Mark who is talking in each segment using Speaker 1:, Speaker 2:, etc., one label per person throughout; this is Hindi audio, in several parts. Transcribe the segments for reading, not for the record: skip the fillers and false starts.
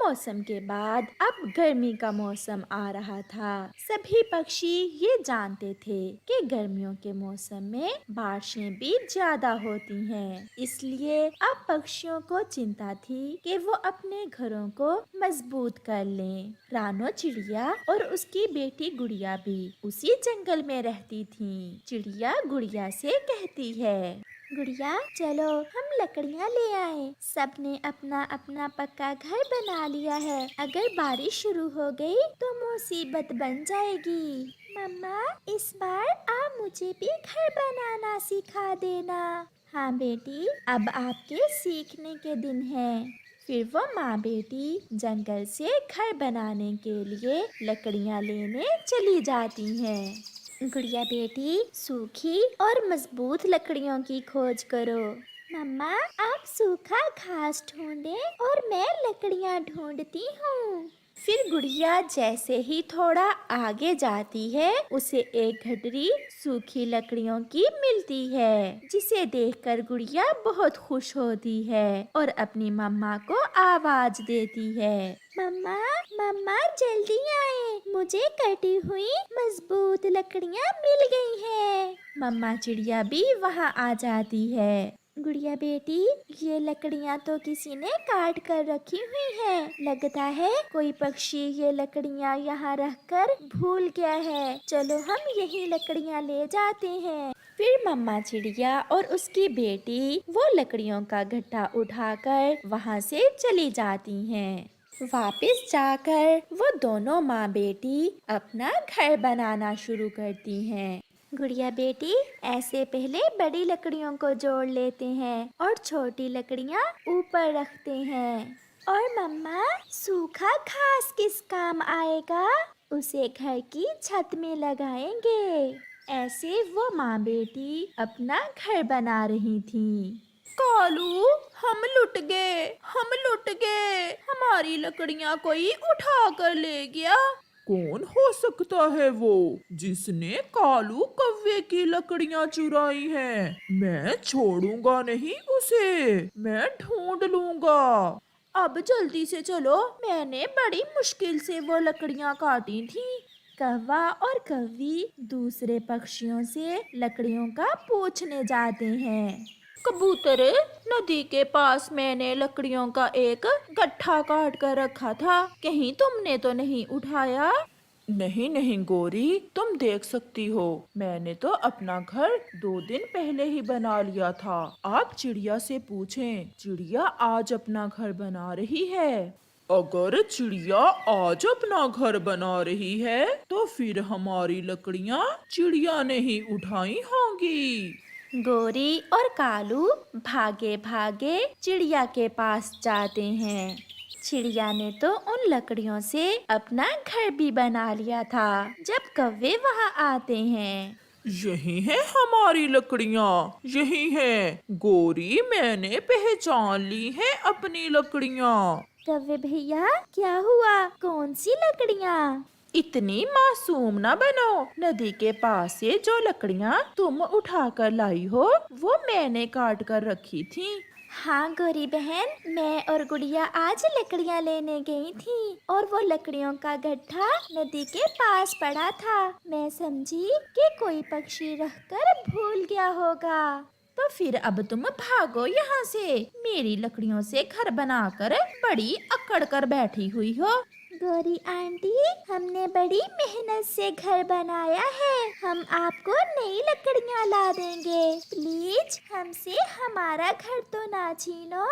Speaker 1: मौसम के बाद अब गर्मी का मौसम आ रहा था। सभी पक्षी ये जानते थे कि गर्मियों के मौसम में बारिशें भी ज्यादा होती हैं। इसलिए अब पक्षियों को चिंता थी कि वो अपने घरों को मजबूत कर लें। रानो चिड़िया और उसकी बेटी गुड़िया भी उसी जंगल में रहती थीं। चिड़िया गुड़िया से कहती है, गुड़िया चलो हम लकड़ियाँ ले आए। सबने अपना अपना पक्का घर बना लिया है। अगर बारिश शुरू हो गई तो मुसीबत बन जाएगी। मम्मा इस बार आप मुझे भी घर बनाना सिखा देना। हाँ बेटी, अब आपके सीखने के दिन हैं। फिर वो माँ बेटी जंगल से घर बनाने के लिए लकड़ियाँ लेने चली जाती हैं। गुड़िया बेटी सूखी और मजबूत लकड़ियों की खोज करो। मम्मा आप सूखा घास ढूंढे और मैं लकड़ियाँ ढूंढती हूँ। फिर गुड़िया जैसे ही थोड़ा आगे जाती है उसे एक गठरी सूखी लकड़ियों की मिलती है, जिसे देखकर गुड़िया बहुत खुश होती है और अपनी मम्मा को आवाज देती है, मम्मा मम्मा जल्दी आए, मुझे कटी हुई मजबूत लकड़ियाँ मिल गई हैं। मम्मा चिड़िया भी वहाँ आ जाती है। गुड़िया बेटी ये लकड़ियाँ तो किसी ने काट कर रखी हुई हैं। लगता है कोई पक्षी ये लकड़ियाँ यहाँ रखकर भूल गया है। चलो हम यही लकड़ियाँ ले जाते हैं। फिर मम्मा चिड़िया और उसकी बेटी वो लकड़ियों का गट्ठा उठाकर वहाँ से चली जाती हैं। वापस जाकर वो दोनों माँ बेटी अपना घर बनाना शुरू करती हैं। गुड़िया बेटी ऐसे पहले बड़ी लकड़ियों को जोड़ लेते हैं और छोटी लकड़ियाँ ऊपर रखते हैं। और मम्मा सूखा घास किस काम आएगा? उसे घर की छत में लगाएंगे। ऐसे वो माँ बेटी अपना घर बना रही थी। कालू हम लुट गए, हमारी लकड़ियाँ कोई उठा कर ले गया।
Speaker 2: कौन हो सकता है वो जिसने कालू कौवे की लकड़ियां चुराई हैं? मैं छोड़ूंगा नहीं उसे, मैं ढूंढ लूंगा।
Speaker 1: अब जल्दी से चलो, मैंने बड़ी मुश्किल से वो लकड़ियाँ काटी थी। कौवा और कौवी दूसरे पक्षियों से लकड़ियों का पूछने जाते हैं। कबूतर, नदी के पास मैंने लकड़ियों का एक गट्ठा काट कर रखा था, कहीं तुमने तो नहीं उठाया?
Speaker 2: नहीं नहीं गोरी, तुम देख सकती हो, मैंने तो अपना घर 2 दिन पहले ही बना लिया था। आप चिड़िया से पूछें, चिड़िया आज अपना घर बना रही है। अगर चिड़िया आज अपना घर बना रही है तो फिर हमारी लकड़ियाँ चिड़िया ने ही उठाई होंगी।
Speaker 1: गोरी और कालू भागे भागे चिड़िया के पास जाते हैं। चिड़िया ने तो उन लकड़ियों से अपना घर भी बना लिया था। जब कौवे वहाँ आते हैं,
Speaker 2: यही है हमारी लकड़ियाँ, यही है गोरी, मैंने पहचान ली है अपनी लकड़ियाँ।
Speaker 1: कौवे भैया क्या हुआ, कौन सी लकड़ियाँ?
Speaker 2: इतनी मासूम ना बनो, नदी के पास से जो लकड़ियाँ तुम उठा कर लाई हो वो मैंने काट कर रखी थी।
Speaker 1: हाँ गोरी बहन, मैं और गुड़िया आज लकड़ियाँ लेने गई थी और वो लकड़ियों का गड्ढा नदी के पास पड़ा था। मैं समझी कि कोई पक्षी रखकर भूल गया होगा। तो फिर अब तुम भागो यहाँ से, मेरी लकड़ियों से घर बनाकर बड़ी अकड़ कर बैठी हुई हो। गौरी आंटी, हमने बड़ी मेहनत से घर बनाया है, हम आपको नई लकड़ियाँ ला देंगे। प्लीज हमसे हमारा घर तो ना छीनो।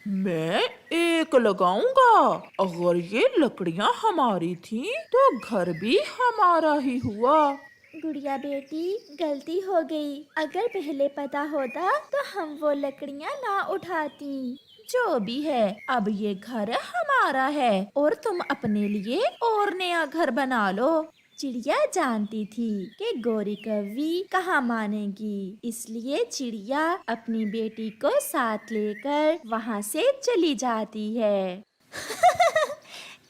Speaker 2: मैं एक लगाऊंगा, अगर ये लकड़ियाँ हमारी थी तो घर भी हमारा ही हुआ।
Speaker 1: गुड़िया बेटी गलती हो गई, अगर पहले पता होता तो हम वो लकड़ियाँ ना उठाती। जो भी है, अब ये घर हमारा है और तुम अपने लिए और नया घर बना लो। चिड़िया जानती थी कि गौरी कौवी कहाँ मानेगी, इसलिए चिड़िया अपनी बेटी को साथ लेकर वहाँ से चली जाती है।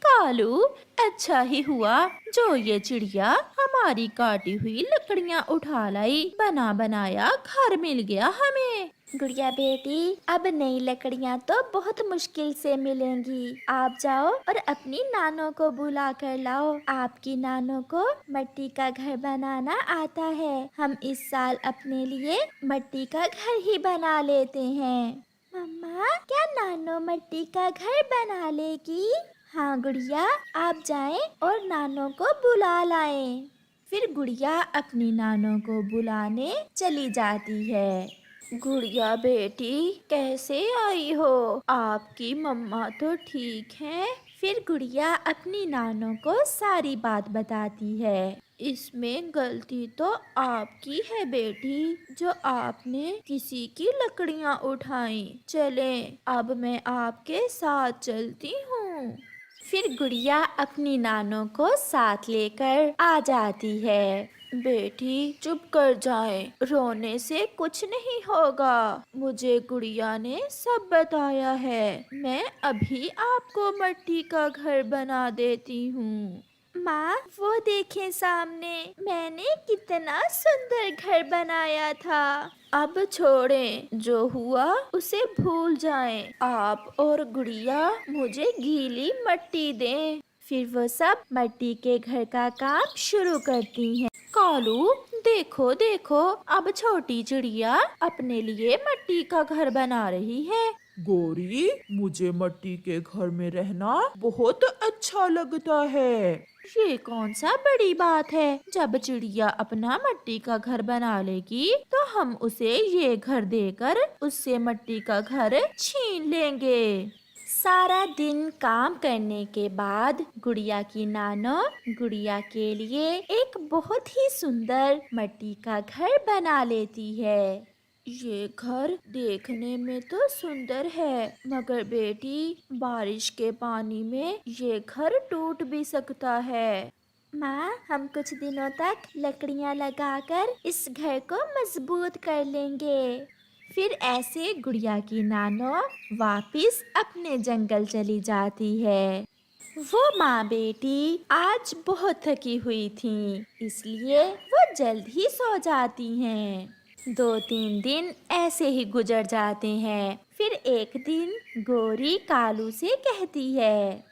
Speaker 1: कालू, अच्छा ही हुआ जो ये चिड़िया हमारी काटी हुई लकड़ियाँ उठा लाई, बना बनाया घर मिल गया हमें। गुड़िया बेटी, अब नई लकड़ियाँ तो बहुत मुश्किल से मिलेंगी। आप जाओ और अपनी नानों को बुला कर लाओ। आपकी नानों को मिट्टी का घर बनाना आता है। हम इस साल अपने लिए मिट्टी का घर ही बना लेते हैं। मम्मा, क्या नानो मिट्टी का घर बना लेगी? हाँ गुड़िया, आप जाएं और नानों को बुला लाएं। फिर गुड़िया अपनी नानों को बुलाने चली जाती है। गुड़िया बेटी, कैसे आई हो? आपकी मम्मा तो ठीक है? फिर गुड़िया अपनी नानों को सारी बात बताती है। इसमें गलती तो आपकी है बेटी, जो आपने किसी की लकड़ियां उठाई। चलें, अब मैं आपके साथ चलती हूँ। फिर गुड़िया अपनी नानों को साथ लेकर आ जाती है। बेटी चुप कर जाए, रोने से कुछ नहीं होगा। मुझे गुड़िया ने सब बताया है। मैं अभी आपको मिट्टी का घर बना देती हूँ। माँ, वो देखें सामने, मैंने कितना सुंदर घर बनाया था। अब छोड़ें, जो हुआ उसे भूल जाएं। आप और गुड़िया मुझे गीली मिट्टी दें। फिर वो सब मिट्टी के घर का काम शुरू करती हैं। कालू, देखो देखो, अब छोटी चिड़िया अपने लिए मिट्टी का घर बना रही है।
Speaker 2: गौरी, मुझे मिट्टी के घर में रहना बहुत अच्छा लगता है।
Speaker 1: ये कौन सा बड़ी बात है? जब चिड़िया अपना मिट्टी का घर बना लेगी तो हम उसे ये घर देकर उससे मिट्टी का घर छीन लेंगे। सारा दिन काम करने के बाद गुड़िया की नानो गुड़िया के लिए एक बहुत ही सुंदर मिट्टी का घर बना लेती है। ये घर देखने में तो सुंदर है, मगर बेटी, बारिश के पानी में ये घर टूट भी सकता है। माँ, हम कुछ दिनों तक लकड़ियाँ लगाकर इस घर को मजबूत कर लेंगे। फिर ऐसे गुड़िया की नानो वापिस अपने जंगल चली जाती है। वो माँ बेटी आज बहुत थकी हुई थी, इसलिए वो जल्द ही सो जाती हैं। 2-3 दिन ऐसे ही गुजर जाते हैं। फिर एक दिन गौरी कालू से कहती है,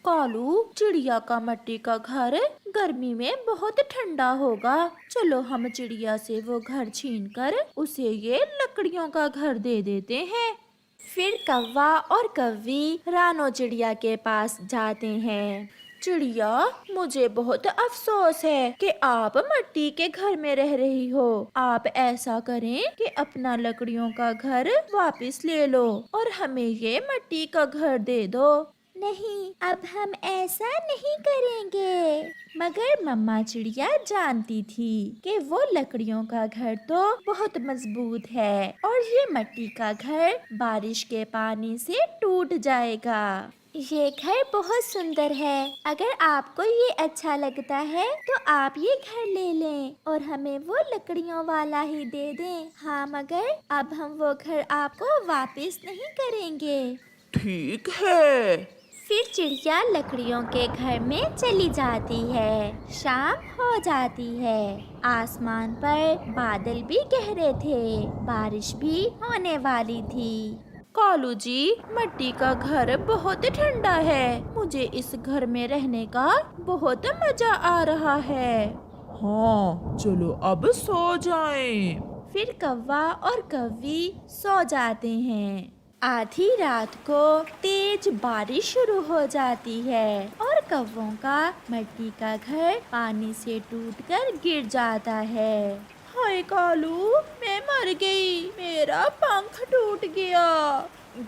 Speaker 1: कालू, चिड़िया का मिट्टी का घर गर्मी में बहुत ठंडा होगा। चलो हम चिड़िया से वो घर छीनकर उसे ये लकड़ियों का घर दे देते हैं। फिर कौवा और कव्वी रानो चिड़िया के पास जाते हैं। चिड़िया, मुझे बहुत अफसोस है कि आप मिट्टी के घर में रह रही हो। आप ऐसा करें कि अपना लकड़ियों का घर वापस ले लो और हमें ये मिट्टी का घर दे दो। नहीं, अब हम ऐसा नहीं करेंगे। मगर मम्मा चिड़िया जानती थी कि वो लकड़ियों का घर तो बहुत मजबूत है और ये मिट्टी का घर बारिश के पानी से टूट जाएगा। ये घर बहुत सुंदर है। अगर आपको ये अच्छा लगता है तो आप ये घर ले लें और हमें वो लकड़ियों वाला ही दे दें। हाँ, मगर अब हम वो घर आपको वापस नहीं करेंगे।
Speaker 2: ठीक है।
Speaker 1: फिर चिड़िया लकड़ियों के घर में चली जाती है। शाम हो जाती है। आसमान पर बादल भी गहरे थे, बारिश भी होने वाली थी। कालू जी, मिट्टी का घर बहुत ठंडा है। मुझे इस घर में रहने का बहुत मजा आ रहा है।
Speaker 2: हाँ, चलो अब सो जाएं।
Speaker 1: फिर कौवा और कव्वी सो जाते हैं। आधी रात को तेज बारिश शुरू हो जाती है और कौवों का मिट्टी का घर पानी से टूटकर गिर जाता है। हाय कालू, मैं मर गई, मेरा पंख टूट गया।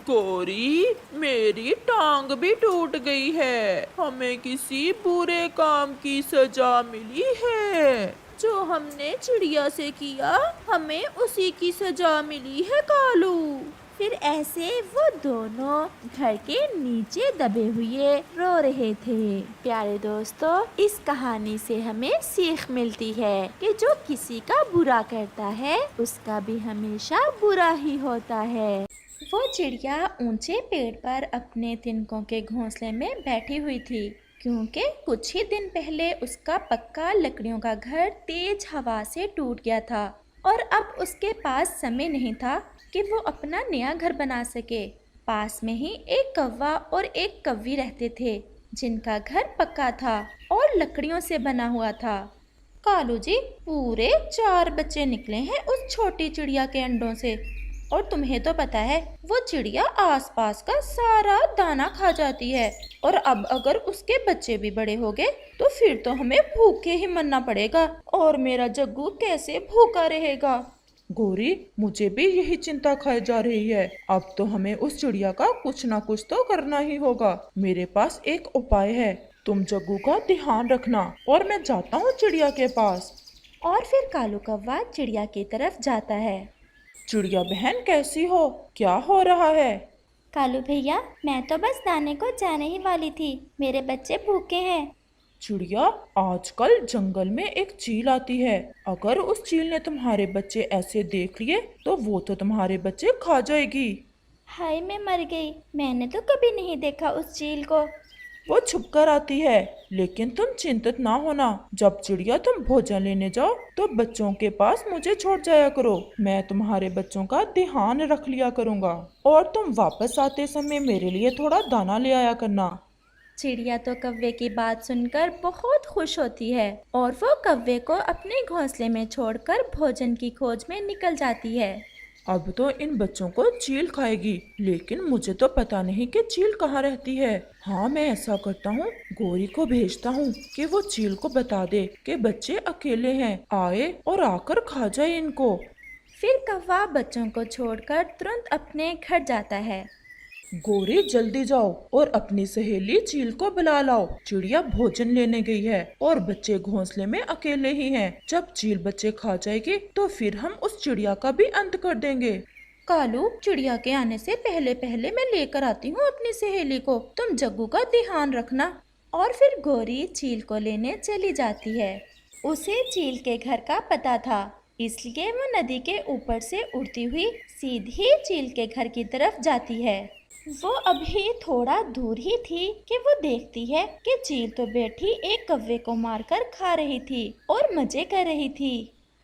Speaker 2: गौरी, मेरी टांग भी टूट गई है। हमें किसी बुरे काम की सजा मिली है।
Speaker 1: जो हमने चिड़िया से किया, हमें उसी की सजा मिली है कालू। फिर ऐसे वो दोनों घर के नीचे दबे हुए रो रहे थे। प्यारे दोस्तों, इस कहानी से हमें सीख मिलती है कि जो किसी का बुरा करता है उसका भी हमेशा बुरा ही होता है। वो चिड़िया ऊंचे पेड़ पर अपने तिनकों के घोंसले में बैठी हुई थी, क्योंकि कुछ ही दिन पहले उसका पक्का लकड़ियों का घर तेज हवा से टूट गया था और अब उसके पास समय नहीं था कि वो अपना नया घर बना सके। पास में ही एक कौवा और एक कौवी रहते थे, जिनका घर पक्का था और लकड़ियों से बना हुआ था। कालू जी, पूरे 4 बच्चे निकले हैं उस छोटी चिड़िया के अंडों से। और तुम्हें तो पता है वो चिड़िया आसपास का सारा दाना खा जाती है। और अब अगर उसके बच्चे भी बड़े हो गए तो फिर तो हमें भूखे ही मरना पड़ेगा, और मेरा जग्गू कैसे भूखा रहेगा।
Speaker 2: गोरी, मुझे भी यही चिंता खाई जा रही है। अब तो हमें उस चिड़िया का कुछ ना कुछ तो करना ही होगा। मेरे पास एक उपाय है। तुम जग्गू का ध्यान रखना और मैं जाता हूँ चिड़िया के पास।
Speaker 1: और फिर कालू कौवा चिड़िया की तरफ जाता है।
Speaker 2: चिड़िया बहन, कैसी हो? क्या हो रहा है?
Speaker 1: कालू भैया, मैं तो बस दाने को जाने ही वाली थी, मेरे बच्चे भूखे हैं।
Speaker 2: चिड़िया, आजकल जंगल में एक चील आती है। अगर उस चील ने तुम्हारे बच्चे ऐसे देख लिए तो वो तो तुम्हारे बच्चे खा जाएगी।
Speaker 1: हाय, मैं मर गई। मैंने तो कभी नहीं देखा उस चील को।
Speaker 2: वो छुप कर आती है, लेकिन तुम चिंतित ना होना। जब चिड़िया तुम भोजन लेने जाओ तो बच्चों के पास मुझे छोड़ जाया करो। मैं तुम्हारे बच्चों का ध्यान रख लिया करूँगा और तुम वापस आते समय मेरे लिए थोड़ा दाना ले आया करना।
Speaker 1: चिड़िया तो कौवे की बात सुनकर बहुत खुश होती है और वो कौवे को अपने घोंसले में छोड़कर भोजन की खोज में निकल जाती है।
Speaker 2: अब तो इन बच्चों को चील खाएगी, लेकिन मुझे तो पता नहीं कि चील कहाँ रहती है। हाँ, मैं ऐसा करता हूँ, गोरी को भेजता हूँ कि वो चील को बता दे कि बच्चे अकेले हैं, आए और आकर खा जाए इनको।
Speaker 1: फिर कौवा बच्चों को छोड़कर तुरंत अपने घर जाता है।
Speaker 2: गोरी, जल्दी जाओ और अपनी सहेली चील को बुला लाओ। चिड़िया भोजन लेने गई है और बच्चे घोंसले में अकेले ही हैं। जब चील बच्चे खा जाएगी तो फिर हम उस चिड़िया का भी अंत कर देंगे।
Speaker 1: कालू, चिड़िया के आने से पहले पहले मैं लेकर आती हूँ अपनी सहेली को, तुम जग्गू का ध्यान रखना। और फिर गोरी चील को लेने चली जाती है। उसे चील के घर का पता था, इसलिए वो नदी के ऊपर से उड़ती हुई सीधी चील के घर की तरफ जाती है। वो अभी थोड़ा दूर ही थी कि वो देखती है कि चील तो बैठी एक कौवे को मारकर खा रही थी और मजे कर रही थी।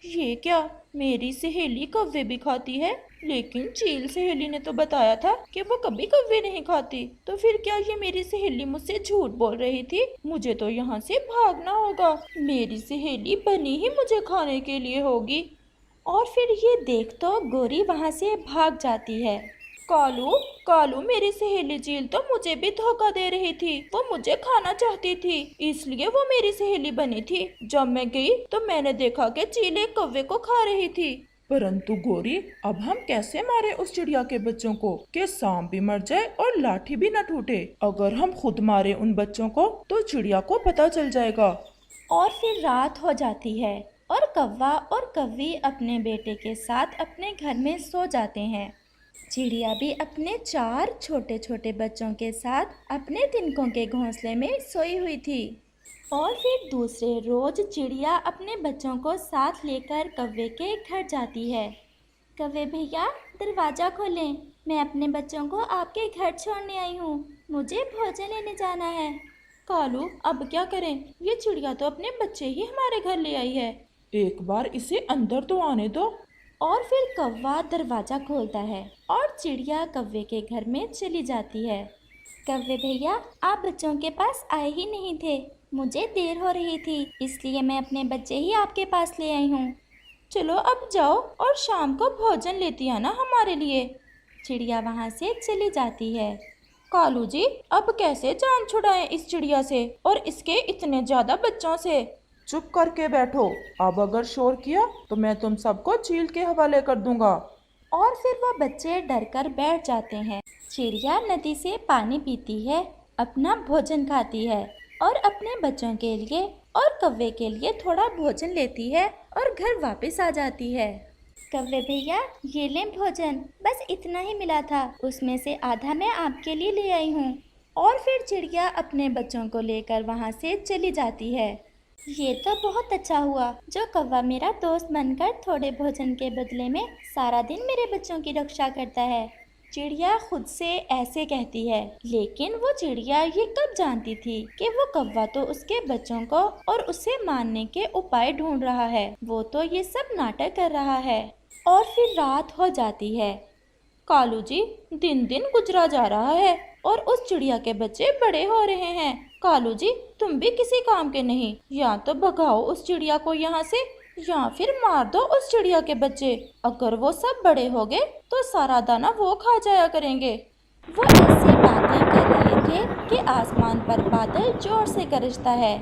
Speaker 1: ये क्या, मेरी सहेली कौवे भी खाती है? लेकिन चील सहेली ने तो बताया था कि वो कभी कौवे नहीं खाती। तो फिर क्या ये मेरी सहेली मुझसे झूठ बोल रही थी? मुझे तो यहाँ से भागना होगा। मेरी सहेली बनी ही मुझे खाने के लिए होगी। और फिर ये देख तो गोरी वहाँ से भाग जाती है। कालू, कालू, मेरी सहेली चील तो मुझे भी धोखा दे रही थी। वो मुझे खाना चाहती थी, इसलिए वो मेरी सहेली बनी थी। जब मैं गई तो मैंने देखा कि चील एक कौवे को खा रही थी।
Speaker 2: परंतु गोरी, अब हम कैसे मारे उस चिड़िया के बच्चों को कि सांप भी मर जाए और लाठी भी न टूटे? अगर हम खुद मारे उन बच्चों को तो चिड़िया को पता चल जाएगा।
Speaker 1: और फिर रात हो जाती है और कौवा और कौवी अपने बेटे के साथ अपने घर में सो जाते हैं। चिड़िया भी अपने 4 छोटे छोटे बच्चों के साथ अपने तिनकों के घोंसले में सोई हुई थी। और फिर दूसरे रोज चिड़िया अपने बच्चों को साथ लेकर कौवे के घर जाती है। कौवे भैया, दरवाज़ा खोलें, मैं अपने बच्चों को आपके घर छोड़ने आई हूँ, मुझे भोजन लेने जाना है। कालू, अब क्या करें? ये चिड़िया तो अपने बच्चे ही हमारे घर ले आई है।
Speaker 2: एक बार इसे अंदर तो आने दो।
Speaker 1: और फिर कौवा दरवाज़ा खोलता है और चिड़िया कौवे के घर में चली जाती है। कौवे भैया, आप बच्चों के पास आए ही नहीं थे, मुझे देर हो रही थी, इसलिए मैं अपने बच्चे ही आपके पास ले आई हूँ। चलो अब जाओ और शाम को भोजन लेती आना हमारे लिए। चिड़िया वहाँ से चली जाती है। कालू जी, अब कैसे जान छुड़ाएं इस चिड़िया से और इसके इतने ज़्यादा बच्चों से?
Speaker 2: चुप करके बैठो। अब अगर शोर किया तो मैं तुम सबको चील के हवाले कर दूंगा।
Speaker 1: और फिर वो बच्चे डरकर बैठ जाते हैं। चिड़िया नदी से पानी पीती है, अपना भोजन खाती है और अपने बच्चों के लिए और कौवे के लिए थोड़ा भोजन लेती है और घर वापस आ जाती है। कौवे भैया, ये लें भोजन, बस इतना ही मिला था, उसमें से आधा मैं आपके लिए ले आई हूँ। और फिर चिड़िया अपने बच्चों को लेकर वहाँ से चली जाती है। ये तो बहुत अच्छा हुआ जो कौवा मेरा दोस्त बनकर थोड़े भोजन के बदले में सारा दिन मेरे बच्चों की रक्षा करता है। चिड़िया खुद से ऐसे कहती है, लेकिन वो चिड़िया ये कब जानती थी कि वो कौवा तो उसके बच्चों को और उसे मारने के उपाय ढूंढ रहा है। वो तो ये सब नाटक कर रहा है। और फिर रात हो जाती है। कालू जी, दिन दिन गुजरा जा रहा है और उस चिड़िया के बच्चे बड़े हो रहे हैं। कालू जी, तुम भी किसी काम के नहीं। या तो भगाओ उस चिड़िया को यहाँ से, या फिर मार दो उस चिड़िया के बच्चे। अगर वो सब बड़े हो गए तो सारा दाना वो खा जाया करेंगे। वो ऐसी बातें कर रहे थे कि आसमान पर बादल जोर से गरजता है।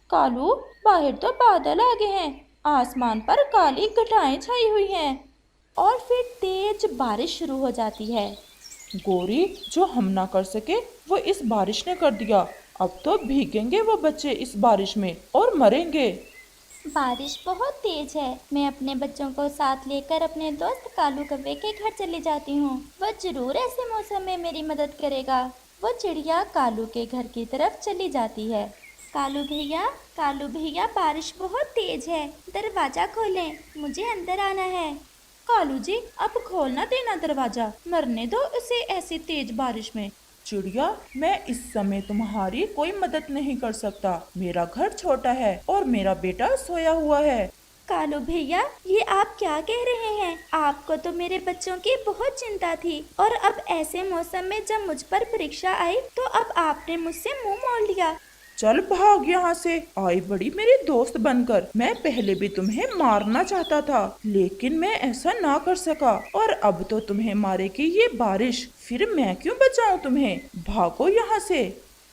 Speaker 1: कालू, बाहर तो बादल आ गए हैं। आसमान पर काली घटाएं छाई हुई हैं और फिर तेज बारिश शुरू हो जाती है।
Speaker 2: गोरी, जो हम ना कर सके वो इस बारिश ने कर दिया। अब तो भीगेंगे वो बच्चे इस बारिश में और मरेंगे।
Speaker 1: बारिश बहुत तेज है। मैं अपने बच्चों को साथ लेकर अपने दोस्त कालू कौवे के घर चली जाती हूँ। वह जरूर ऐसे मौसम में मेरी मदद करेगा। वो चिड़िया कालू के घर की तरफ चली जाती है। कालू भैया, बारिश बहुत तेज है। दरवाजा खोलें, मुझे अंदर आना है। कालू जी, अब खोलना देना दरवाजा, मरने दो उसे ऐसी तेज बारिश में।
Speaker 2: चिड़िया, मैं इस समय तुम्हारी कोई मदद नहीं कर सकता। मेरा घर छोटा है और मेरा बेटा सोया हुआ है।
Speaker 1: कालू भैया, ये आप क्या कह रहे हैं? आपको तो मेरे बच्चों की बहुत चिंता थी और अब ऐसे मौसम में जब मुझ पर परीक्षा आई तो अब आपने मुझसे मुंह मोड़ लिया।
Speaker 2: चल भाग यहाँ से। आई बड़ी मेरी दोस्त बनकर। मैं पहले भी तुम्हें मारना चाहता था, लेकिन मैं ऐसा ना कर सका। और अब तो तुम्हें मारेगी ये बारिश, फिर मैं क्यों बचाऊं तुम्हें। भागो यहाँ से।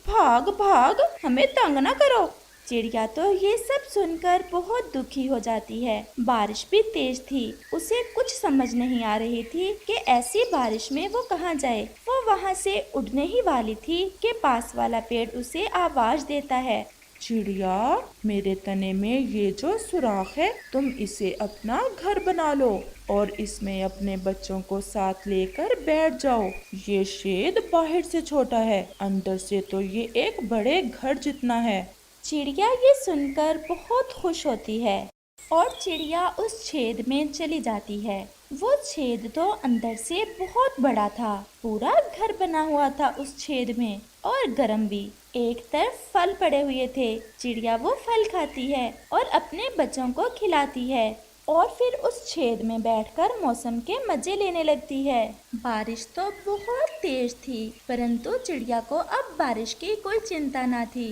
Speaker 1: भाग भाग, हमें तंग न करो। चिड़िया तो ये सब सुनकर बहुत दुखी हो जाती है। बारिश भी तेज थी। उसे कुछ समझ नहीं आ रही थी कि ऐसी बारिश में वो कहाँ जाए। वो वहाँ से उड़ने ही वाली थी कि पास वाला पेड़ उसे आवाज देता है।
Speaker 2: चिड़िया, मेरे तने में ये जो सुराख है, तुम इसे अपना घर बना लो और इसमें अपने बच्चों को साथ लेकर बैठ जाओ। ये छेद बाहर से छोटा है, अंदर से तो ये एक बड़े घर जितना है।
Speaker 1: चिड़िया ये सुनकर बहुत खुश होती है और चिड़िया उस छेद में चली जाती है। वो छेद तो अंदर से बहुत बड़ा था। पूरा घर बना हुआ था उस छेद में और गर्म भी। एक तरफ फल पड़े हुए थे। चिड़िया वो फल खाती है और अपने बच्चों को खिलाती है और फिर उस छेद में बैठकर मौसम के मजे लेने लगती है। बारिश तो बहुत तेज थी, परंतु चिड़िया को अब बारिश की कोई चिंता न थी।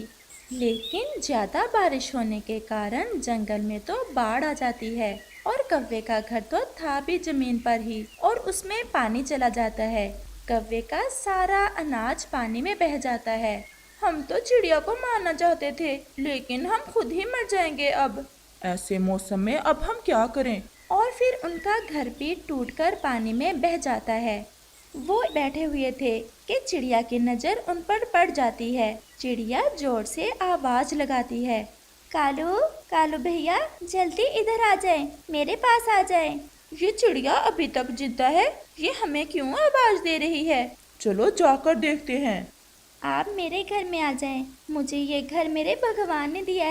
Speaker 1: लेकिन ज्यादा बारिश होने के कारण जंगल में तो बाढ़ आ जाती है और कौवे का घर तो था भी जमीन पर ही और उसमें पानी चला जाता है। कौवे का सारा अनाज पानी में बह जाता है। हम तो चिड़िया को मारना चाहते थे, लेकिन हम खुद ही मर जाएंगे अब।
Speaker 2: ऐसे मौसम में अब हम क्या करें।
Speaker 1: और फिर उनका घर भी टूटकर पानी में बह जाता है। वो बैठे हुए थे कि चिड़िया की नजर उन पर पड़ जाती है। चिड़िया जोर से आवाज लगाती है, कालू भैया, जल्दी इधर आ जाएं, मेरे पास आ जाएं।
Speaker 2: ये चिड़िया अभी तक जिंदा है, ये हमें क्यों आवाज दे रही है। चलो जाकर देखते हैं।
Speaker 1: आप मेरे घर में आ जाएं, मुझे ये घर मेरे भगवान ने दिया है।